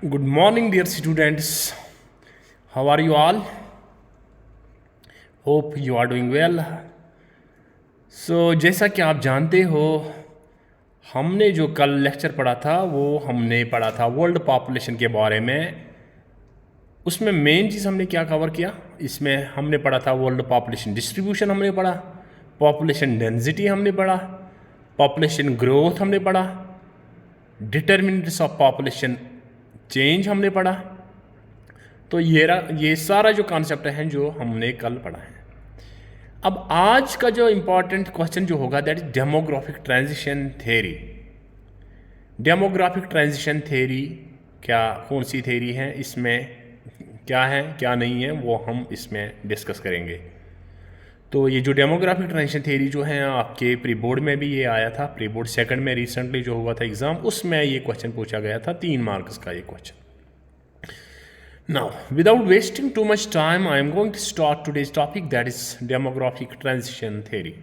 Good morning, dear students. How are you all? Hope you are doing well. जैसा कि आप जानते हो, हमने जो कल लेक्चर पढ़ा था वो हमने पढ़ा था वर्ल्ड पॉपुलेशन के बारे में। उसमें मेन चीज़ हमने क्या कवर किया, इसमें हमने पढ़ा था वर्ल्ड पॉपुलेशन डिस्ट्रीब्यूशन हमने पढ़ा, पॉपुलेशन डेंसिटी हमने पढ़ा, पॉपुलेशन ग्रोथ हमने पढ़ा, डिटर्मिनेंट्स ऑफ पॉपुलेशन चेंज हमने पढ़ा। तो ये सारा जो कॉन्सेप्ट हैं जो हमने कल पढ़ा है। अब आज का जो इम्पॉर्टेंट क्वेश्चन जो होगा that is demographic transition theory. Demographic transition theory कौन सी थ्योरी है, इसमें क्या है क्या नहीं है वो हम इसमें डिस्कस करेंगे। तो ये जो डेमोग्राफिक ट्रांजिशन थ्योरी जो है आपके प्री बोर्ड में भी ये आया था, प्री बोर्ड सेकंड में रिसेंटली जो हुआ था एग्जाम, उसमें ये क्वेश्चन पूछा गया था, 3 मार्क्स का ये question. Now, without wasting too much time, I am going to start today's topic, that is demographic transition theory.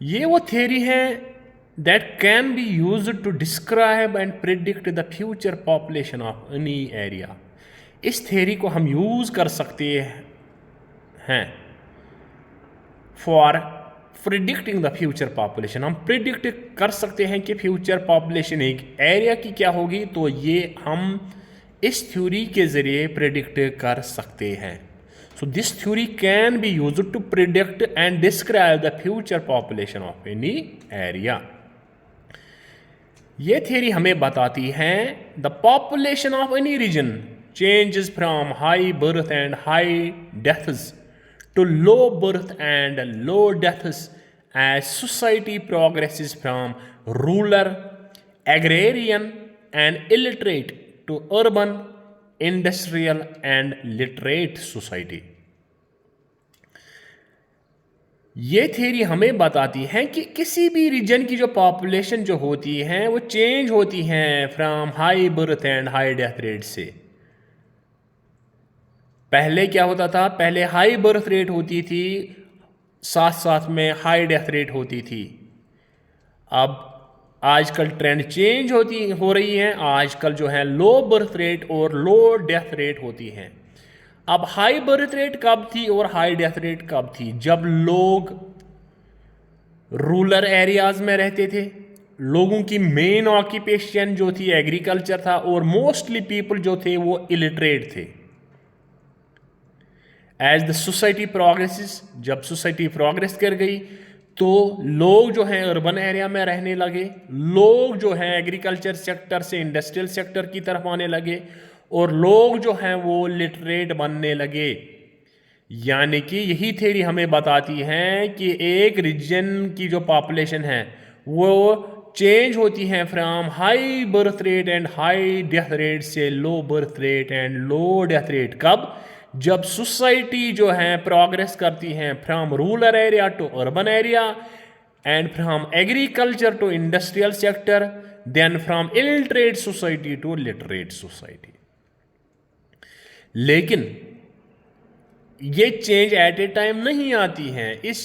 ये वो theory है that can be used to describe and predict the future population of any area. इस theory को हम use कर सकते हैं for predicting the future population. हम predict कर सकते हैं कि future population एक area की क्या होगी, तो ये हम इस थ्योरी के जरिए प्रेडिक्ट कर सकते हैं। So this theory can be used to predict and describe the future population of any area. ये थ्योरी हमें बताती है the population of any region changes from high birth and high deaths to low birth and low deaths as society progresses from rural, agrarian and illiterate to urban, industrial and literate society. ये theory हमें बताती है कि किसी भी reason की जो population जो होती है वो चेंज होती है from high birth and high death rate से। पहले क्या होता था, पहले हाई बर्थ रेट होती थी, साथ साथ में हाई डेथ रेट होती थी। अब आजकल ट्रेंड चेंज हो रही है, आजकल जो है लो बर्थ रेट और लो डेथ रेट होती है। अब हाई बर्थ रेट कब थी और हाई डेथ रेट कब थी, जब लोग रूरल एरियाज में रहते थे, लोगों की मेन ऑक्यूपेशन जो थी एग्रीकल्चर था और मोस्टली पीपल जो थे वो इलिटरेट थे। एज द सोसाइटी प्रोग्रेसेस, जब सोसाइटी प्रोग्रेस कर गई तो लोग जो हैं अर्बन एरिया में रहने लगे, लोग जो हैं एग्रीकल्चर सेक्टर से इंडस्ट्रियल सेक्टर की तरफ आने लगे और लोग जो हैं वो लिटरेट बनने लगे। यानी कि यही थ्योरी हमें बताती है कि एक रीजन की जो पॉपुलेशन है वो चेंज होती है from high birth rate and high death rate से low birth rate and low death rate. कब? जब सोसाइटी जो है प्रोग्रेस करती है from rural area to urban area and from agriculture to industrial sector, then from illiterate society to literate society. लेकिन ये change at A time नहीं आती हैं, इस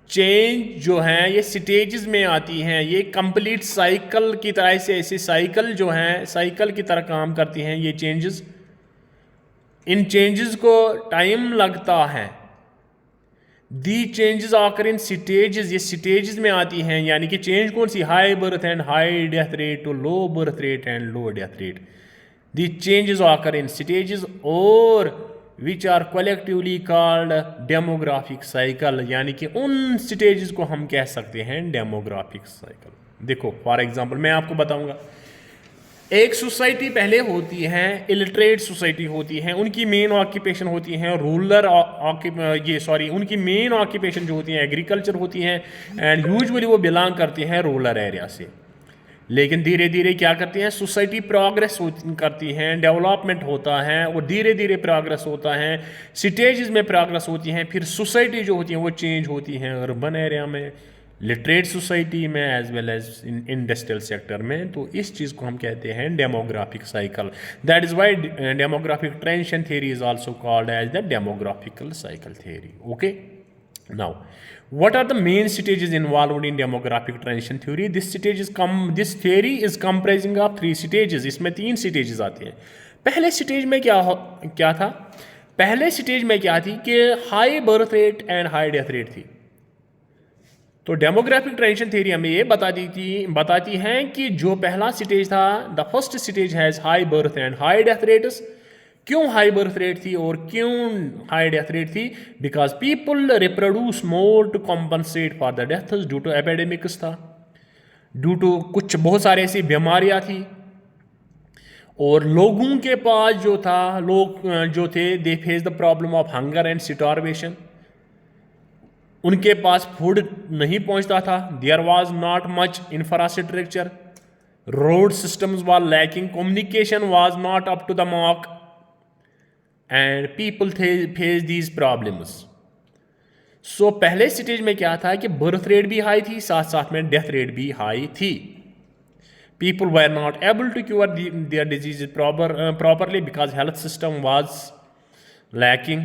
चेंज जो है ये स्टेजेस में आती हैं, ये कंप्लीट साइकिल की तरह से, ऐसे साइकिल जो है साइकिल की तरह काम करती हैं ये चेंजेस। इन चेंजेस को टाइम लगता है। दी चेंजेस आकर इन स्टेजेस, ये स्टेजेस में आती हैं। यानी कि चेंज कौन सी, high birth and high death rate to low birth rate and low death rate. The changes occur in stages और which are collectively called demographic cycle. यानी कि उन स्टेजेस को हम कह सकते हैं डेमोग्राफिक साइकिल। देखो फॉर एग्जाम्पल मैं आपको बताऊंगा, एक सोसाइटी पहले होती है, इलिटरेट सोसाइटी होती है, उनकी मेन ऑक्यूपेशन होती है रूरल उनकी मेन ऑक्यूपेशन जो होती है एग्रीकल्चर होती है एंड यूजुअली वो बिलोंग करती हैं रूरल एरिया से। लेकिन धीरे धीरे क्या करती हैं, सोसाइटी प्रोग्रेस करती हैं, डेवलपमेंट होता है और धीरे धीरे प्रोग्रेस होता है, स्टेजेस में प्रोग्रेस होती हैं, फिर सोसाइटी जो होती है वो चेंज होती हैं अर्बन एरिया में, लिटरेट सोसाइटी में as well as industrial sector में। तो इस चीज़ को हम कहते हैं demographic cycle. That is why demographic transition theory is also called as the demographical cycle theory. Okay, Now, what are the main stages involved in demographic transition theory? This theory is comprising of 3 stages. इसमें 3 stages आती हैं. पहले stage में क्या था? पहले stage में क्या थी कि high birth rate and high death rate थी. तो डेमोग्राफिक ट्रांजिशन थ्योरी हमें ये बताती है कि जो पहला स्टेज था, the first stage has high birth and high death rates. क्यों हाई बर्थ रेट थी और क्यों हाई डेथ रेट थी? Because people reproduce more to compensate for the deaths due to epidemics था, ड्यू टू कुछ बहुत सारे ऐसी बीमारियां थी. और लोगों के पास जो था, लोग जो थे, they face the problem of hunger and starvation. उनके पास फूड नहीं पहुंचता था. There was not much infrastructure, road systems was lacking, communication was not up to the mark and people face these problems. So पहले stage में क्या था कि बर्थ रेट भी हाई थी, साथ साथ में डेथ रेट भी हाई थी. People were not able to cure their diseases properly because health system was lacking.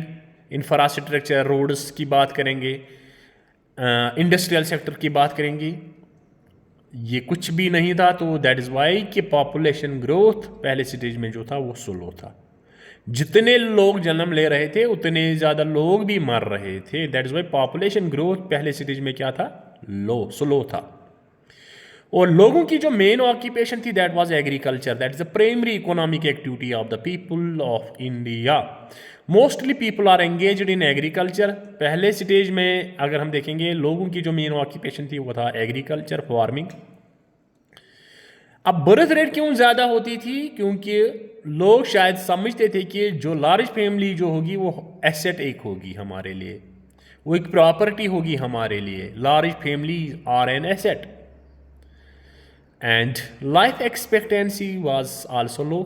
Infrastructure, roads की बात करेंगे, इंडस्ट्रियल सेक्टर की बात करेंगे, ये कुछ भी नहीं था. तो दैट इज़ वाई कि पॉपुलेशन ग्रोथ पहले स्टेज में जो था वो स्लो था. जितने लोग जन्म ले रहे थे उतने ज़्यादा लोग भी मर रहे थे. That is why population growth पहले स्टेज में क्या था? स्लो था. और लोगों की जो मेन ऑक्यूपेशन थी that was agriculture. That is the primary economic activity of the people of India. Mostly people are engaged in agriculture. पहले स्टेज में अगर हम देखेंगे लोगों की जो मेन ऑक्यूपेशन थी वो था एग्रीकल्चर, फार्मिंग. अब बर्थ रेट क्यों ज़्यादा होती थी? क्योंकि लोग शायद समझते थे कि जो लार्ज फैमिली जो होगी वो एसेट एक होगी हमारे लिए, वो एक प्रॉपर्टी होगी हमारे लिए. Large family are an asset. And life expectancy was also low.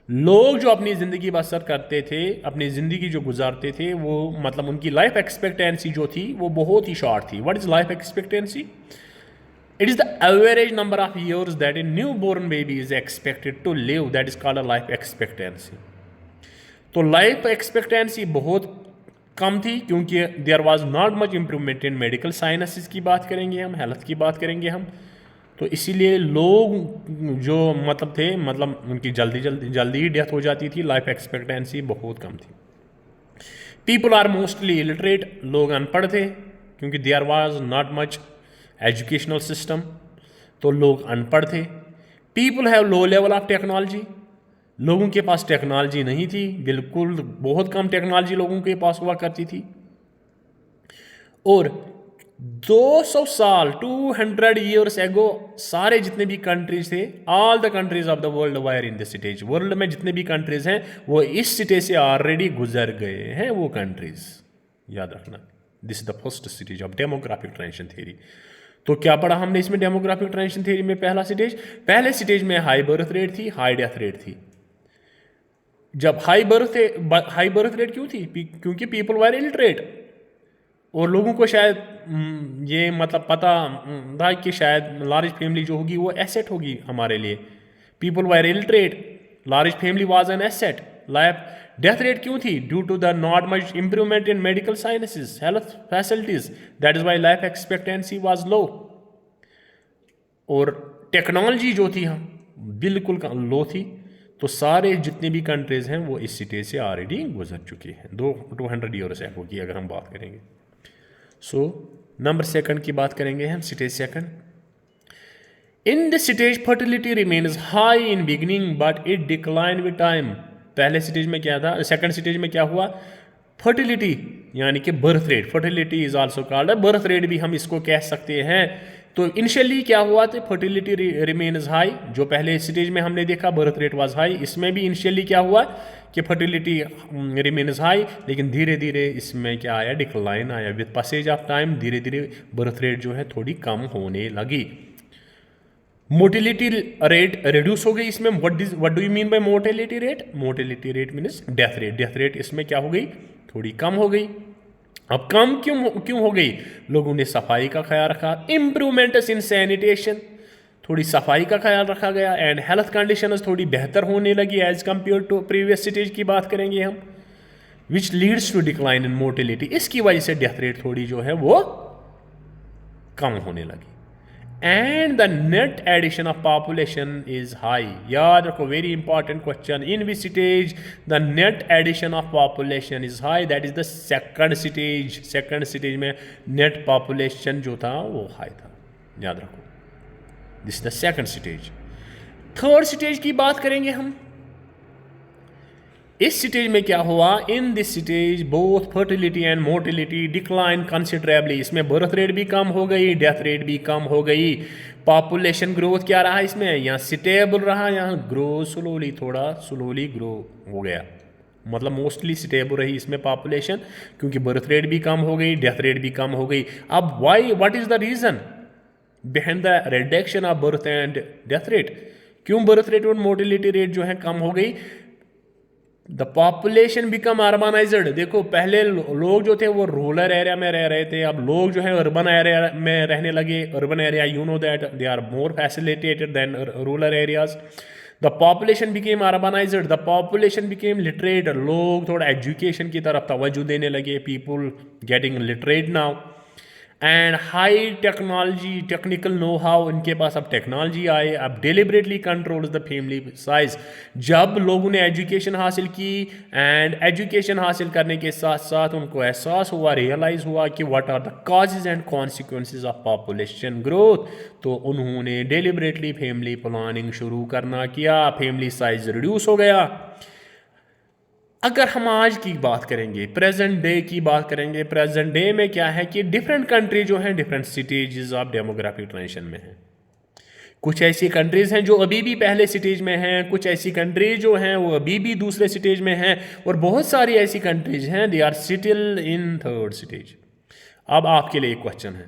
लोग जो अपनी ज़िंदगी बसर करते थे, अपनी ज़िंदगी जो गुजारते थे, वो मतलब उनकी लाइफ एक्सपेक्टेंसी जो थी वो बहुत ही शॉर्ट थी. What is life expectancy? It is the average number of years that a new born baby is expected to live. That is called a life expectancy. तो लाइफ एक्सपेक्टेंसी बहुत कम थी क्योंकि there was not much improvement in medical sciences की बात करेंगे हम, health की बात करेंगे हम. तो इसीलिए लोग जो मतलब थे, मतलब उनकी जल्दी ही डेथ हो जाती थी. लाइफ एक्सपेक्टेंसी बहुत कम थी. People are mostly illiterate. लोग अनपढ़ थे क्योंकि there was not much educational system. तो लोग अनपढ़ थे. People have low level of technology. लोगों के पास टेक्नोलॉजी नहीं थी, बिल्कुल बहुत कम टेक्नोलॉजी लोगों के पास हुआ करती थी. और 200 साल 200 ईयर्स एगो सारे जितने भी कंट्रीज थे, all the countries of the world wire in this stage. World में जितने भी कंट्रीज हैं वो इस स्टेज से ऑलरेडी गुजर गए हैं. वो कंट्रीज याद रखना. This is the first stage of demographic transition theory. तो क्या पढ़ा हमने इसमें डेमोग्राफिक ट्रांजिशन थ्योरी में? पहले स्टेज में हाई बर्थ रेट थी, हाई डेथ रेट थी. जब हाई बर्थ रेट क्यों थी? क्योंकि पीपल वर इलिटरेट. और लोगों को शायद ये मतलब पता था कि शायद लार्ज फैमिली जो होगी वो एसेट होगी हमारे लिए. People were illiterate, large family was an asset. Life death rate क्यों थी? Due to the not much improvement in medical sciences, health facilities. That is why life expectancy was low. और technology जो थी हम बिल्कुल लो थी. तो सारे जितने भी कंट्रीज हैं वो इस स्टेज से ऑलरेडी गुजर चुके हैं. 200 ईयर्स होगी अगर हम बात करेंगे. सो नंबर सेकंड की बात करेंगे हम, stage second. In this stage fertility remains high in beginning but it decline with time. पहले स्टेज में क्या था? सेकंड स्टेज में क्या हुआ? फर्टिलिटी यानी कि birth rate. Fertility is also called birth rate भी हम इसको कह सकते हैं. तो इनिशियली क्या हुआ? तो फर्टिलिटी रिमेन्स हाई. जो पहले स्टेज में हमने देखा बर्थ रेट वाज हाई, इसमें भी इनिशियली क्या हुआ कि फर्टिलिटी रिमेन्स हाई. लेकिन धीरे धीरे इसमें क्या आया? डिक्लाइन आया. विद पैसेज ऑफ टाइम धीरे धीरे बर्थ रेट जो है थोड़ी कम होने लगी. मोटिलिटी रेट रिड्यूस हो गई. इसमें what do you mean by motility rate? Motility rate means death rate. Death rate इसमें क्या हो गई? थोड़ी कम हो गई. अब कम क्यों हो गई? लोगों ने सफाई का ख्याल रखा. इम्प्रूवमेंट्स इन सैनिटेशन, थोड़ी सफाई का ख्याल रखा गया. एंड हेल्थ कंडीशंस थोड़ी बेहतर होने लगी as compare to previous stage की बात करेंगे हम. Which leads to decline in mortality, इसकी वजह से डेथ रेट थोड़ी जो है वो कम होने लगी। And the net addition of population is high, याद रखो, very important question, in which stage the net addition of population is high, that is the second stage. Second stage में नेट पॉपुलेशन जो था वो हाई था, याद रखो, this is the second stage. Third stage की बात करेंगे हम। इस स्टेज में क्या हुआ, in this stage both fertility and mortality decline considerably, इसमें बर्थ रेट भी कम हो गई, डेथ रेट भी कम हो गई। पॉपुलेशन ग्रोथ क्या रहा इसमें, यहाँ स्टेबल रहा, यहाँ ग्रो स्लोली, थोड़ा स्लोली ग्रो हो गया, मतलब मोस्टली स्टेबल रही इसमें पॉपुलेशन, क्योंकि बर्थ रेट भी कम हो गई, डेथ रेट भी कम हो गई। अब why, what is the reason behind the reduction of birth and death rate, क्यों बर्थ रेट और मोर्टिलिटी रेट जो है कम हो गई। द पॉपुलेशन बिकम अर्बनाइज्ड, देखो पहले लोग जो थे वो रूरल एरिया में रह रहे थे, अब लोग जो है अर्बन एरिया में रहने लगे। Urban area, you know that they are more facilitated than rural areas. The population became urbanized, the population became literate, लोग थोड़ा एजुकेशन की तरफ तवज्जो देने लगे, people getting literate now. And high technology, technical know how, इनके पास अब टेक्नोलॉजी आए। अब deliberately controls the family size, जब लोगों ने एजुकेशन हासिल की एंड एजुकेशन हासिल करने के साथ साथ उनको एहसास हुआ, रियलाइज हुआ कि what are the causes and consequences of population growth, तो उन्होंने डिलिबरेटली फैमिली प्लानिंग शुरू करना किया, फैमिली साइज रिड्यूस हो गया। अगर हम आज की बात करेंगे, प्रेजेंट डे की बात करेंगे, प्रेजेंट डे में क्या है कि डिफरेंट कंट्री जो हैं different stages of demographic transition में हैं। कुछ ऐसी कंट्रीज हैं जो अभी भी पहले स्टेज में हैं, कुछ ऐसी कंट्रीज जो हैं वो अभी भी दूसरे स्टेज में हैं, और बहुत सारी ऐसी कंट्रीज हैं they are still in third stage. अब आपके लिए एक क्वेश्चन है,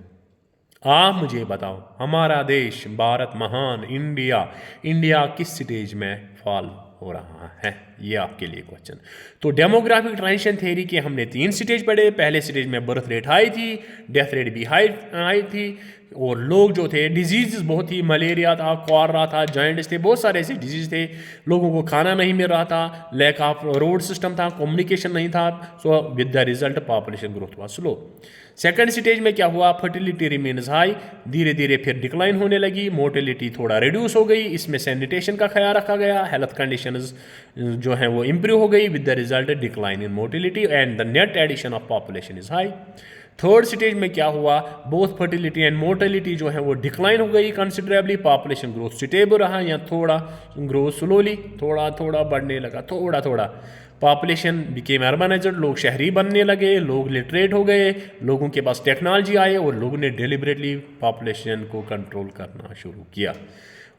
आप मुझे बताओ, हमारा देश भारत महान इंडिया किस स्टेज में फॉल हो रहा है, ये आपके लिए क्वेश्चन। तो डेमोग्राफिक ट्रांजिशन थ्योरी के हमने 3 स्टेज पढ़े। पहले स्टेज में बर्थ रेट हाई थी, डेथ रेट भी हाई थी, और लोग जो थे डिजीज बहुत ही, मलेरिया था, कॉलरा था, जॉइंट्स थे, बहुत सारे ऐसे डिजीज थे, लोगों को खाना नहीं मिल रहा था, लैक ऑफ रोड सिस्टम था, कम्युनिकेशन नहीं था, so with the result population growth हुआ स्लो। सेकंड स्टेज में क्या हुआ, फर्टिलिटी रिमेन्स हाई, धीरे धीरे फिर डिक्लाइन होने लगी, मोर्टेलिटी थोड़ा रिड्यूस हो गई, इसमें सैनिटेशन का ख्याल रखा गया, हेल्थ कंडीशंस जो है वो इंप्रूव हो गई, with the result decline in mortality and the net addition of population is high. Third stage में क्या हुआ, बोथ फर्टिलिटी एंड मोर्टेलिटी जो है वो डिक्लाइन हो गई कंसिडरेबली, पॉपुलेशन ग्रोथ स्टेबल रहा या थोड़ा ग्रोथ स्लोली, थोड़ा थोड़ा बढ़ने लगा, थोड़ा थोड़ा। पॉपुलेशन बिकेम अर्बनाइज्ड, लोग शहरी बनने लगे, लोग लिटरेट हो गए, लोगों के पास टेक्नोलॉजी आए, और लोगों ने डिलिबरेटली पॉपुलेशन को कंट्रोल करना शुरू किया।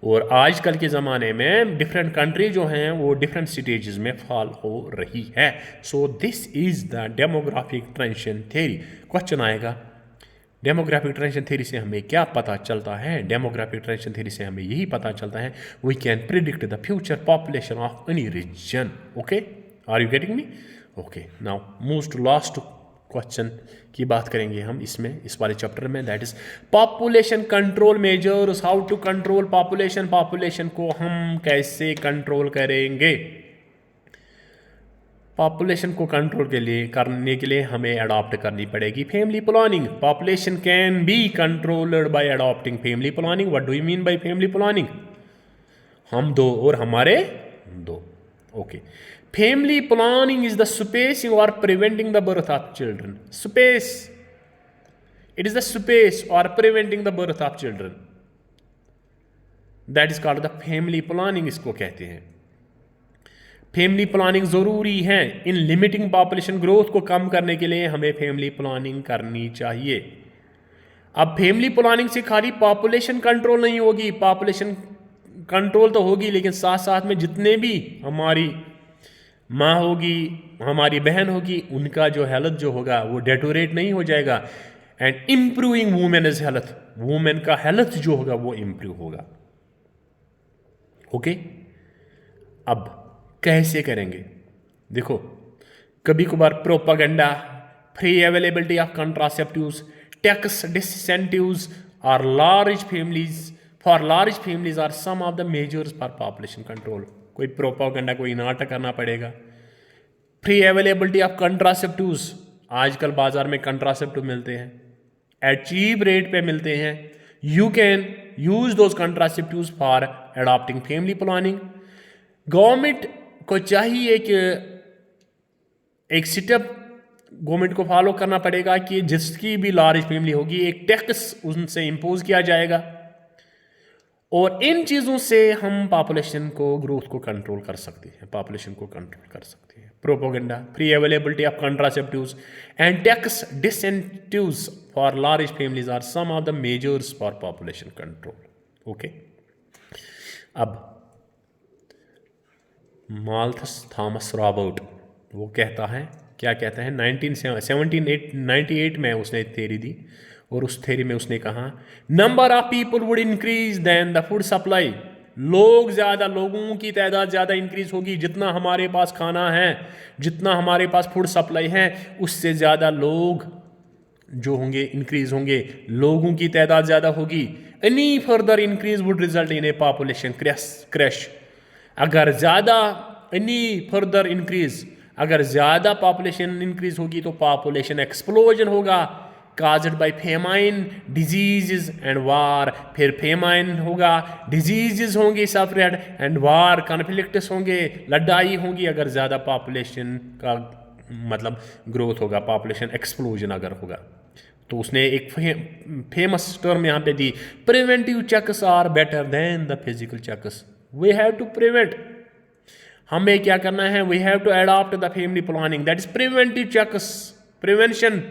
और आजकल के ज़माने में डिफरेंट कंट्री जो हैं वो डिफरेंट स्टेजेस में फॉल हो रही है। So this is the demographic transition theory. Question आएगा, डेमोग्राफिक ट्रांजिशन थ्योरी से हमें क्या पता चलता है? डेमोग्राफिक ट्रांजिशन थ्योरी से हमें यही पता चलता है, we can predict the future population of any region. Okay, are you getting me? Okay, now move to last question की बात करेंगे हम इसमें, इस वाले चैप्टर में, that is population control measures, how to control population, population को हम कैसे कंट्रोल करेंगे। पॉपुलेशन को कंट्रोल करने के लिए हमें अडॉप्ट करनी पड़ेगी family planning. Population can be controlled by adopting family planning. What do you mean by family planning? हम दो और हमारे दो। Okay, family planning is the spacing or preventing the birth of children. Space. It is the space or preventing the birth of children. That is called the family planning, इसको कहते हैं। Family planning ज़रूरी है इन limiting population growth को कम करने के लिए, हमें फैमिली प्लानिंग करनी चाहिए। अब फैमिली प्लानिंग से खाली पॉपुलेशन कंट्रोल नहीं होगी, पॉपुलेशन कंट्रोल तो होगी, लेकिन साथ साथ में जितने भी हमारी माँ होगी, हमारी बहन होगी, उनका जो हेल्थ जो होगा वो डेटोरेट नहीं हो जाएगा। And improving women is health, women का हेल्थ जो होगा वो इम्प्रूव होगा। ओके, अब कैसे करेंगे? देखो, कभी कभार propaganda, free availability of contraceptives, tax disincentives और large families are some of the measures for population control. कोई प्रोपागेंडा, कोई नाटक करना पड़ेगा, फ्री अवेलेबिलिटी ऑफ कंट्रासेप्टिव्स, आजकल बाजार में कंट्रासेप्टिव मिलते हैं, एट चीप रेट पे मिलते हैं। You can use those contraceptives for adopting family planning. Government को चाहिए कि एक स्टेप गवर्नमेंट को फॉलो करना पड़ेगा कि जिसकी भी लार्ज फैमिली होगी एक टैक्स उनसे इम्पोज किया जाएगा, और इन चीज़ों से हम पॉपुलेशन को ग्रोथ को कंट्रोल कर सकते हैं, पॉपुलेशन को कंट्रोल कर सकते हैं। Propaganda, free availability of contraceptives and tax disincentives for large families are some of the measures for population control. Okay, अब माल्थस थॉमस रॉबर्ट वो कहता है, क्या कहता है, 1798 में उसने थ्योरी दी, और उस थ्योरी में उसने कहा number of people would increase than the food supply. लोगों की तादाद ज़्यादा इंक्रीज होगी, जितना हमारे पास खाना है, जितना हमारे पास फूड सप्लाई है, उससे ज़्यादा लोग जो होंगे इंक्रीज होंगे, लोगों की तादाद ज़्यादा होगी। Any further increase would result in A population crash. अगर ज़्यादा एनी फर्दर इंक्रीज, अगर ज़्यादा पॉपुलेशन इंक्रीज होगी तो पॉपुलेशन एक्सप्लोजन होगा, caused by famine, disease and वार। फिर फेमाइन होगा, डिजीज़ होंगे सेपरेट, एंड वार, कॉन्फ्लिक्ट्स होंगे, लड़ाई होंगी अगर ज़्यादा पॉपुलेशन का मतलब ग्रोथ होगा, पॉपुलेशन एक्सप्लोजन अगर होगा। तो उसने एक फेमस टर्म यहाँ पे दी, preventive checks are better than the physical checks. We have to prevent, हमें क्या करना है, we have to adopt the family planning, that is preventive checks. Prevention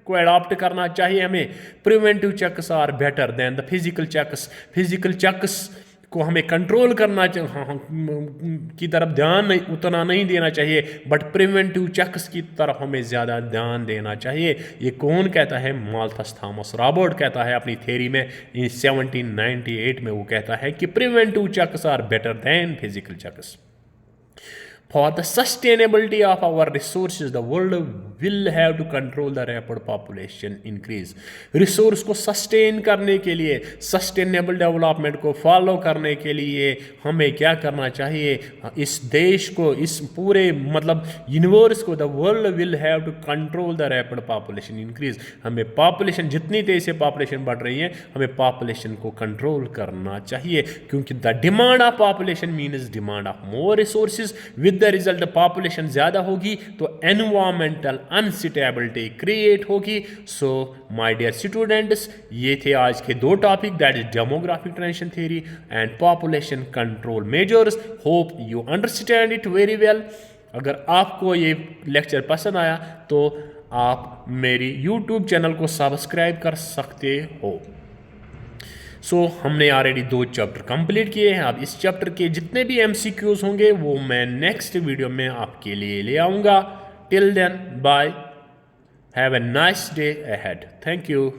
को अडॉप्ट करना चाहिए हमें। Preventive checks are better than the physical checks. Physical checks को हमें कंट्रोल करना की तरफ ध्यान उतना नहीं देना चाहिए, बट प्रिवेंटिव चेक्स की तरफ हमें ज़्यादा ध्यान देना चाहिए। ये कौन कहता है, माल्थस थॉमस रॉबर्ट कहता है अपनी थ्योरी में 1798 में। वो कहता है कि preventive checks are better than physical checks. For the sustainability of our resources, the world will have to control the rapid population increase. Resource को sustain करने के लिए, sustainable development को follow करने के लिए हमें क्या करना चाहिए, इस देश को, इस पूरे मतलब यूनिवर्स को, the world will have to control the rapid population increase. हमें population, जितनी तेज़ी से population बढ़ रही है, हमें population को control करना चाहिए, क्योंकि the demand of population means demand of more resources. With the result population ज़्यादा होगी तो एनवायरमेंटल अनस्टेबिलिटी क्रिएट होगी। सो माय डियर स्टूडेंट्स, ये थे आज के दो topic, that is demographic transition theory and population control measures. Hope you understand it very well. अगर आपको ये लेक्चर पसंद आया तो आप मेरी यूट्यूब चैनल को सब्सक्राइब कर सकते हो। हमने ऑलरेडी 2 चैप्टर कंप्लीट किए हैं। अब इस चैप्टर के जितने भी MCQs होंगे वो मैं नेक्स्ट वीडियो में आपके लिए ले आऊँगा। Till then bye, have a nice day ahead. Thank you.